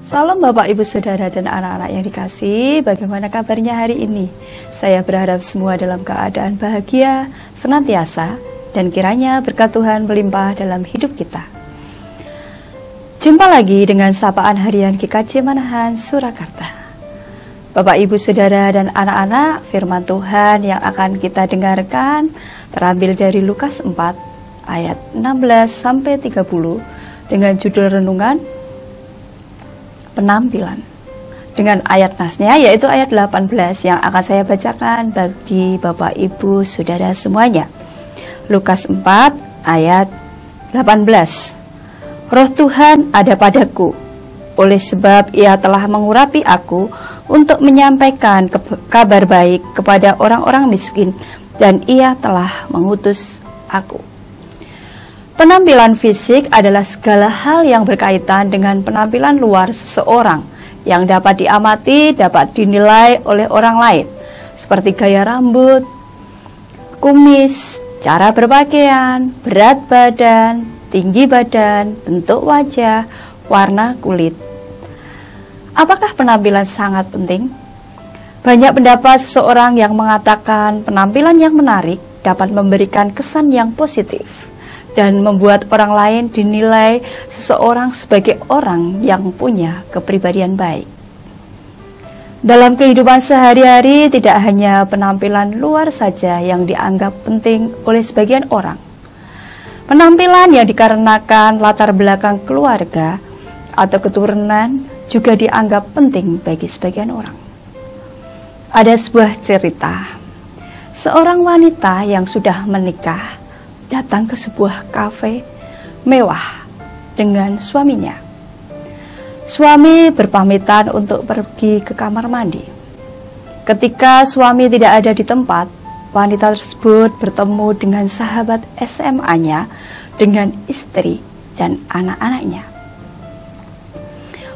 Salam Bapak, Ibu, Saudara, dan anak-anak yang dikasihi. Bagaimana kabarnya hari ini? Saya berharap semua dalam keadaan bahagia, senantiasa, dan kiranya berkat Tuhan melimpah dalam hidup kita. Jumpa lagi dengan sapaan harian GKJ Manahan, Surakarta. Bapak, Ibu, Saudara, dan anak-anak, firman Tuhan yang akan kita dengarkan terambil dari Lukas 4 ayat 16-30 dengan judul renungan penampilan, dengan ayat nasnya yaitu ayat 18 yang akan saya bacakan bagi Bapak, Ibu, Saudara semuanya. Lukas 4 ayat 18. Roh Tuhan ada padaku, oleh sebab Ia telah mengurapi aku untuk menyampaikan kabar baik kepada orang-orang miskin, dan Ia telah mengutus aku. Penampilan fisik adalah segala hal yang berkaitan dengan penampilan luar seseorang yang dapat diamati, dapat dinilai oleh orang lain, seperti gaya rambut, kumis, cara berpakaian, berat badan, tinggi badan, bentuk wajah, warna kulit. Apakah penampilan sangat penting? Banyak pendapat seseorang yang mengatakan penampilan yang menarik dapat memberikan kesan yang positif dan membuat orang lain dinilai seseorang sebagai orang yang punya kepribadian baik. Dalam kehidupan sehari-hari, tidak hanya penampilan luar saja yang dianggap penting oleh sebagian orang. Penampilan yang dikarenakan latar belakang keluarga atau keturunan juga dianggap penting bagi sebagian orang. Ada sebuah cerita, seorang wanita yang sudah menikah datang ke sebuah kafe mewah dengan suaminya. Suami berpamitan untuk pergi ke kamar mandi. Ketika suami tidak ada di tempat, wanita tersebut bertemu dengan sahabat SMA-nya, dengan istri dan anak-anaknya.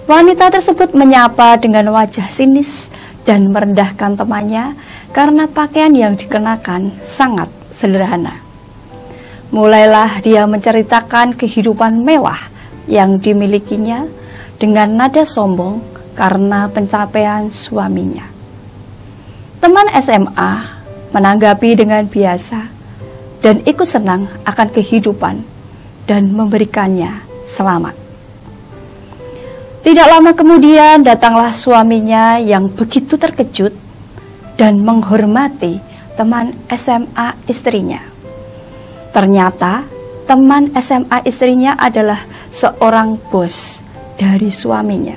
Wanita tersebut menyapa dengan wajah sinis dan merendahkan temannya karena pakaian yang dikenakan sangat sederhana. Mulailah dia menceritakan kehidupan mewah yang dimilikinya dengan nada sombong karena pencapaian suaminya. Teman SMA menanggapi dengan biasa dan ikut senang akan kehidupan dan memberikannya selamat. Tidak lama kemudian datanglah suaminya yang begitu terkejut dan menghormati teman SMA istrinya. Ternyata teman SMA istrinya adalah seorang bos dari suaminya.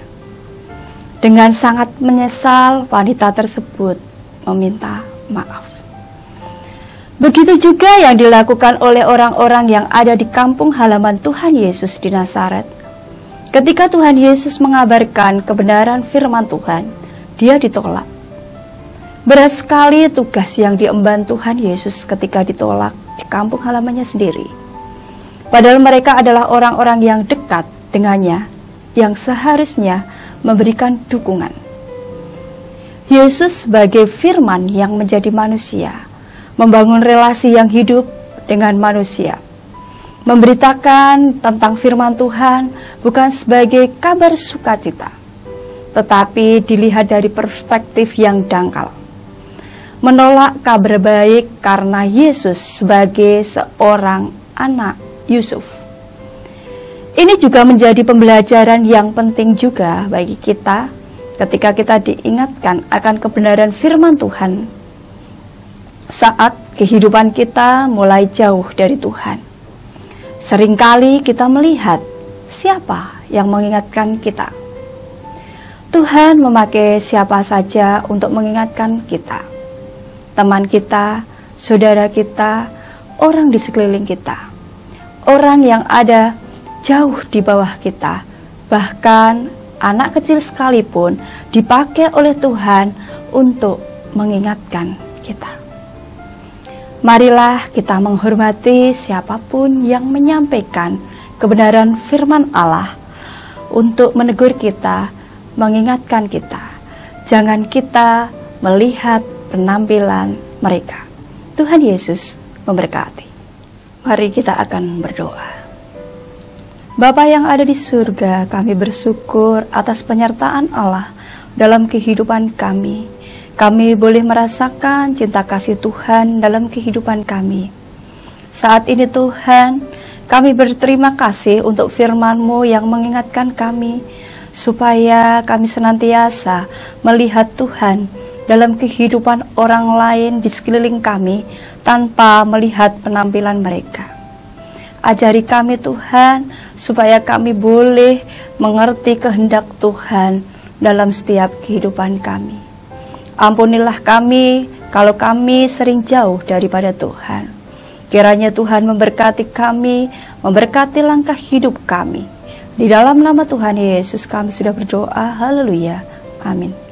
Dengan sangat menyesal, wanita tersebut meminta maaf. Begitu juga yang dilakukan oleh orang-orang yang ada di kampung halaman Tuhan Yesus di Nazaret. Ketika Tuhan Yesus mengabarkan kebenaran firman Tuhan, dia ditolak. Berat sekali tugas yang diemban Tuhan Yesus ketika ditolak di kampung halamannya sendiri. Padahal mereka adalah orang-orang yang dekat dengannya, yang seharusnya memberikan dukungan. Yesus sebagai firman yang menjadi manusia, membangun relasi yang hidup dengan manusia. Memberitakan tentang firman Tuhan bukan sebagai kabar sukacita, tetapi dilihat dari perspektif yang dangkal. Menolak kabar baik karena Yesus sebagai seorang anak Yusuf. Ini juga menjadi pembelajaran yang penting juga bagi kita ketika kita diingatkan akan kebenaran firman Tuhan saat kehidupan kita mulai jauh dari Tuhan. Seringkali kita melihat siapa yang mengingatkan kita. Tuhan memakai siapa saja untuk mengingatkan kita. Teman kita, saudara kita, orang di sekeliling kita, orang yang ada jauh di bawah kita, bahkan anak kecil sekalipun dipakai oleh Tuhan untuk mengingatkan kita. Marilah kita menghormati siapapun yang menyampaikan kebenaran firman Allah untuk menegur kita, mengingatkan kita. Jangan kita melihat penampilan mereka. Tuhan Yesus memberkati. Mari kita akan berdoa. Bapa yang ada di surga, kami bersyukur atas penyertaan Allah dalam kehidupan kami. Kami boleh merasakan cinta kasih Tuhan dalam kehidupan kami. Saat ini Tuhan, kami berterima kasih untuk firman-Mu yang mengingatkan kami, supaya kami senantiasa melihat Tuhan dalam kehidupan orang lain di sekeliling kami tanpa melihat penampilan mereka. Ajari kami Tuhan, supaya kami boleh mengerti kehendak Tuhan dalam setiap kehidupan kami. Ampunilah kami kalau kami sering jauh daripada Tuhan. Kiranya Tuhan memberkati kami, memberkati langkah hidup kami. Di dalam nama Tuhan Yesus kami sudah berdoa, haleluya, amin.